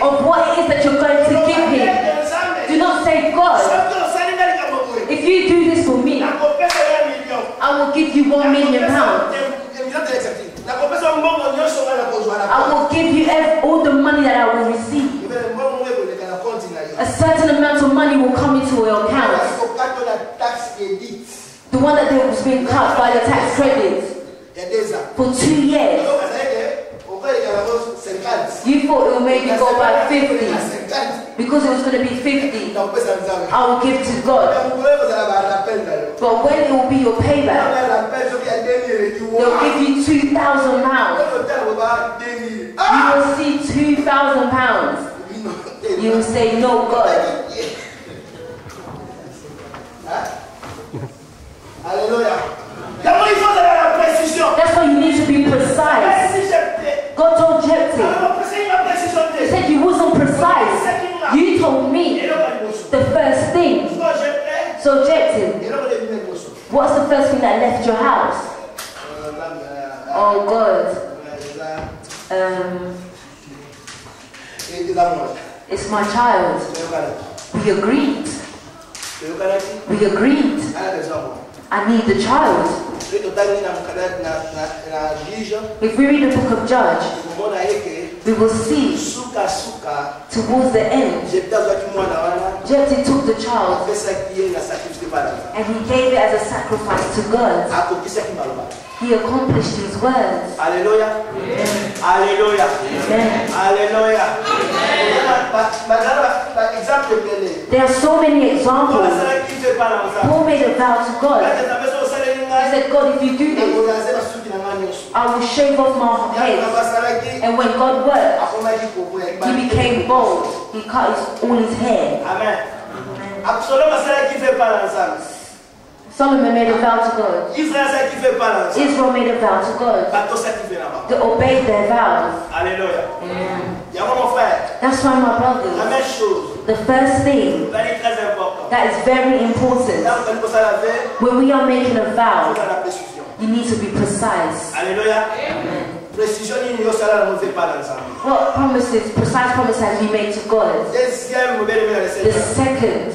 of what it is that you're going to give him. Do not say, God, if you do this for me, I will give you £1 million. I will give you all the money that I will receive. A certain amount of money will come into your account. The one that was being cut by the tax credit for 2 years. You thought it would maybe go by 50 because it was going to be 50. I will give to God. But when it will be your payback, they'll give you £2,000. You will see £2,000. You will say, no, God. Hallelujah. That's why you need to be precise. God told Jephthah. He said you wasn't precise. You told me the first thing. So Jephthah, what's the first thing that left your house? Oh God. It's my child. We agreed. We agreed. I need the child. If we read the book of Judge, we will see towards the end, Jephthah took the child and he gave it as a sacrifice to God. He accomplished his words. Hallelujah. Amen. Hallelujah. Amen. Hallelujah. There are so many examples. Paul made a vow to God. He said, God, if you do this, I will shave off my head. And when God worked, he became bald. He cut all his hair. Amen. Solomon made a vow to God. Israel made a vow to God. They obeyed their vows. Hallelujah. Amen. That's why, my brothers, the first thing that is very important when we are making a vow, you need to be precise. Hallelujah. Amen. What promises, precise promises have you made to God? The second,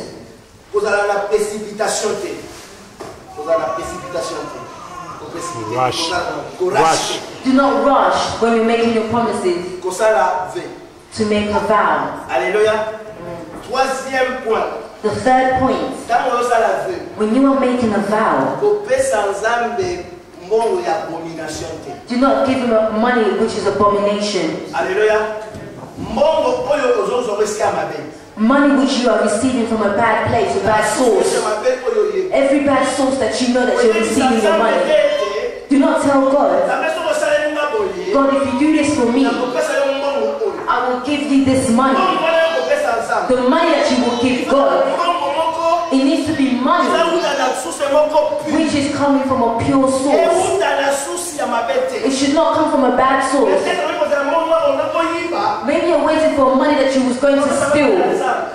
Rush. Do not rush when you're making your promises to make a vow. Alléluia. Troisième point. The third point, when you are making a vow, do not give him money which is abomination. Alléluia. Money which you are receiving from a bad place, a bad source. Every bad source that you know that you're receiving your money. Do not tell God, God, if you do this for me, I will give you this money. The money that you will give God, it needs to be money which is coming from a pure source. It should not come from a bad source. Maybe you're waiting for money that you was going to steal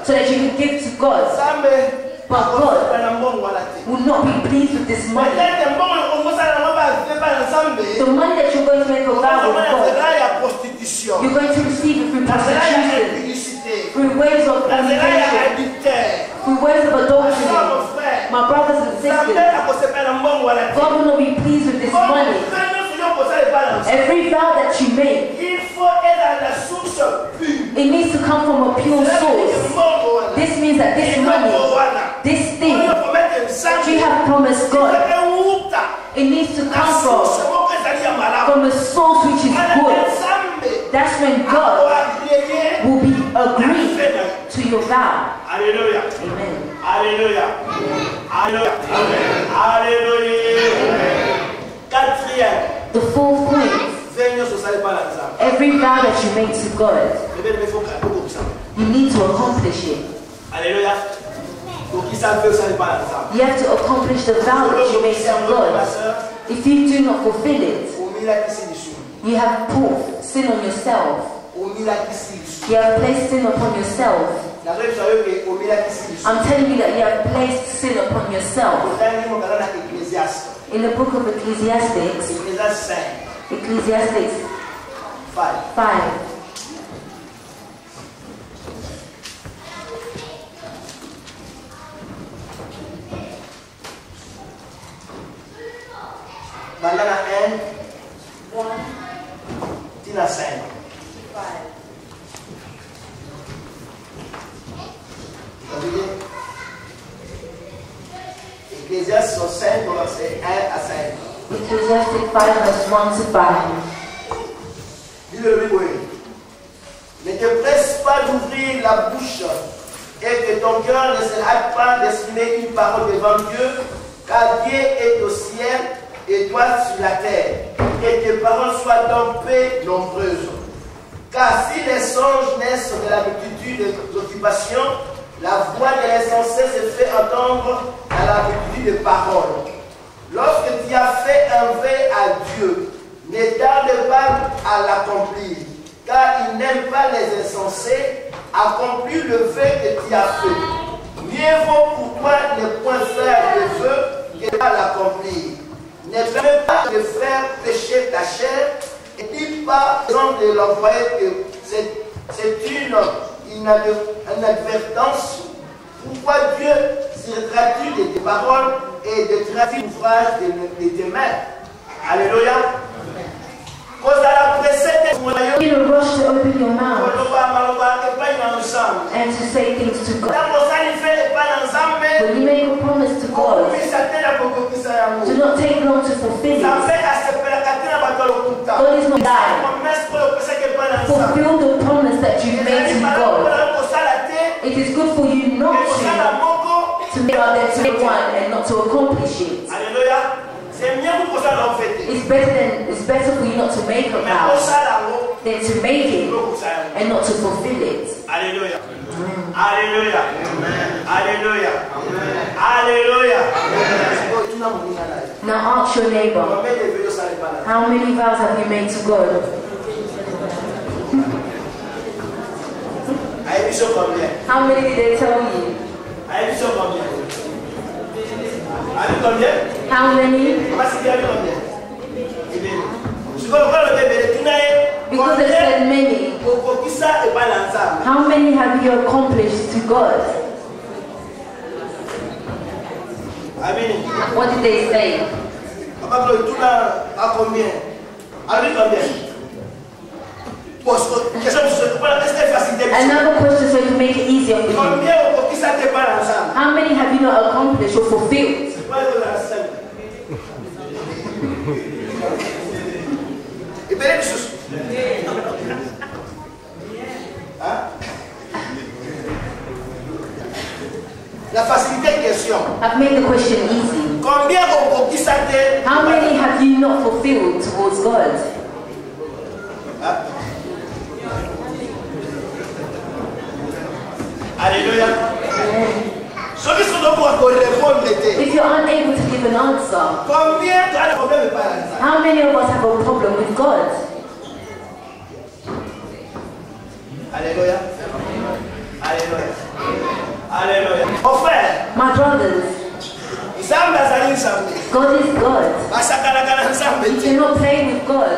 so that you can give to God. But God will not be pleased with this money. The money that you're going to make a vow with God, you're going to receive it through prostitution, through ways of fornication, through ways of adultery. My brothers and sisters, God will not be pleased with this money. Every vow that you make, it needs to come from a pure source. This means that this money, this thing that you have promised God, it needs to come from a source which is good. That's when God will be agreed to your vow. Hallelujah. Amen. Hallelujah. Hallelujah. Hallelujah. Quatrième. The fourth point, every vow that you make to God, you need to accomplish it. Hallelujah. You have to accomplish the vow that you make to God. If you do not fulfill it, you have put sin on yourself. You have placed sin upon yourself. I'm telling you that you have placed sin upon yourself. In the book of Ecclesiastes, Ecclesiastes 5. Ecclésiaste 5, versets 1 à 5. Ecclesiastes 5, verse 1 to 5. Dis-le, oui. Ne te presse pas d'ouvrir la bouche et que ton cœur ne se hâte pas d'exprimer une parole devant Dieu, car Dieu est au ciel et toi sur la terre. Et tes paroles soient donc paix nombreuses. Car si les songes naissent de la multitude des occupations, la voix de l'insensé se fait entendre à la multitude des paroles. Lorsque tu as fait un vœu à Dieu, ne tarde pas à l'accomplir, car il n'aime pas les insensés. Accomplis le vœu que tu as fait. Mieux vaut pour toi ne point faire de vœu que pas l'accomplir. Ne permets pas de faire pécher ta chair et dis pas de l'envoyer que c'est une advertance. Pourquoi Dieu se traduit de tes paroles et de traduire l'ouvrage de tes mains? Alléluia. In a rush to open your mouth and to say things to God. When you make a promise to God, do not take long to fulfill it. God is not lying. Fulfill the promise that you made to God. It is good for you not to make out there to make one and not to accomplish it. It's better for you not to make a vow than to make it and not to fulfill it. Alléluia. Alléluia. Alléluia. Alléluia. Now ask your neighbor, how many vows have you made to God? How many did they tell you? How many? Because they said many. How many have you accomplished to God? What did they say? Another question so to make it easier for you. How many have you not accomplished or fulfilled? La facilité de question. I've made the question easy. How many have you not fulfilled towards God? Alléluia. If you're unable to give an answer, how many of us have a problem with God? Alléluia. Alléluia. Alléluia. Mon frère, my brothers, God is God. You cannot play with God.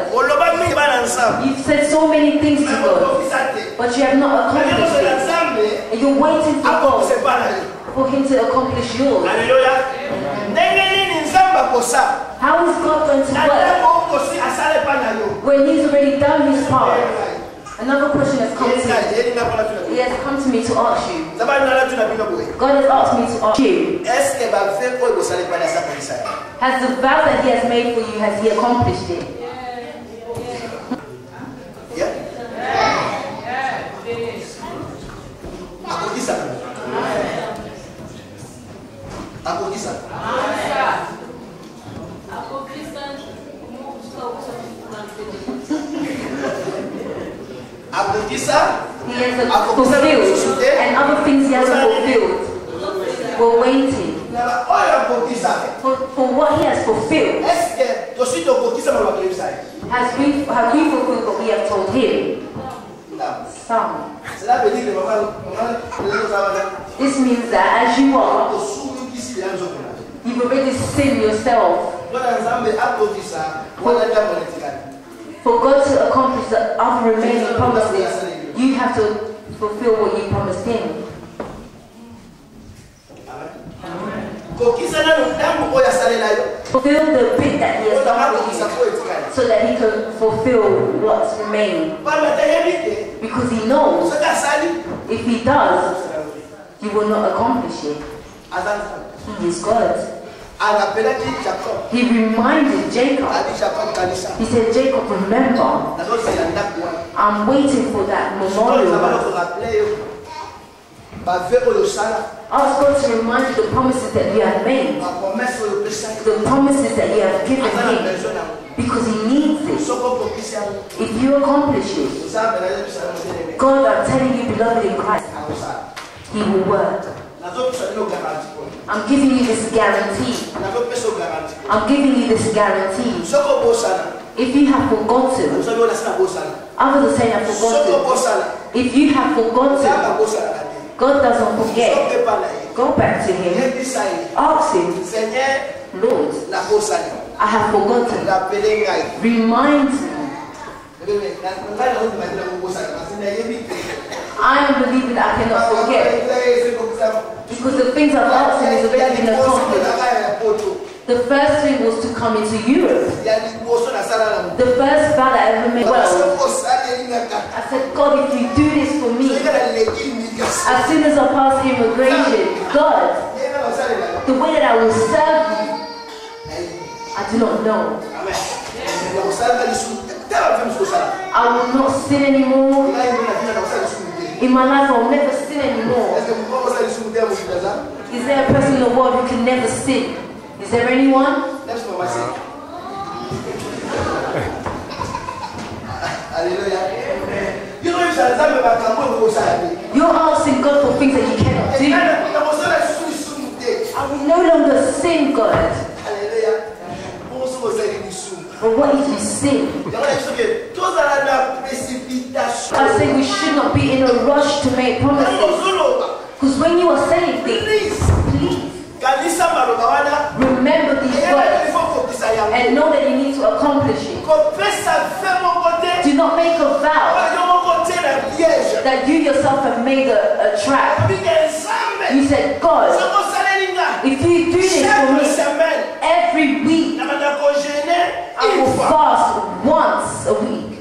You've said so many things to God, but you have not accomplished it. And you're waiting for God for Him to accomplish yours. Alléluia. How is God going to work when He's already done His part? Another question has come to me. He has come to me to ask you. God has asked me to ask you. Has the vow that He has made for you, has He accomplished it? He has fulfilled, and other things He hasn't fulfilled. We're waiting for what He has fulfilled. Have we fulfilled what we have told Him? Some. This means that as you are, you've already sinned yourself. For God to accomplish the other remaining promises, you have to fulfill what you promised Him. Fulfill the bit that He has done for you, so that He can fulfill what's remaining. Because He knows if He does, He will not accomplish it. He is God. He reminded Jacob. He said, Jacob, remember, I'm waiting for that memorial. Ask God to remind you the promises that you have made, the promises that you have given him, because he needs it. If you accomplish it, God, I'm telling you, beloved in Christ, he will work. I'm giving you this guarantee. I'm giving you this guarantee. If you have forgotten, others are saying I've forgotten. If you have forgotten, God doesn't forget. Go back to him. Ask him, Lord, I have forgotten. Remind me. I am believing that I cannot forget. Because the things I've asked him is already been accomplished. The first thing was to come into Europe. The first vow that I ever made. Well, I said, God, if you do this for me, as soon as I pass immigration, God, the way that I will serve you, I do not know. I will not sin anymore. In my life, I will never sin anymore. Is there a person in the world who can never sin? Is there anyone? You're asking God for things that you cannot do. I will no longer sin, God. But what if you sin? I say we should not be in a rush to make promises. Because when you are saying things, please remember these words and know that you need to accomplish it. Do not make a vow that you yourself have made a trap. You said, God, if you do this for me every week, I will fast once a week.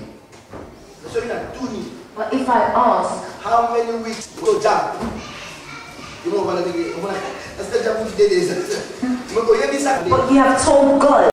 But if I ask, how many weeks will jump? but you have told God.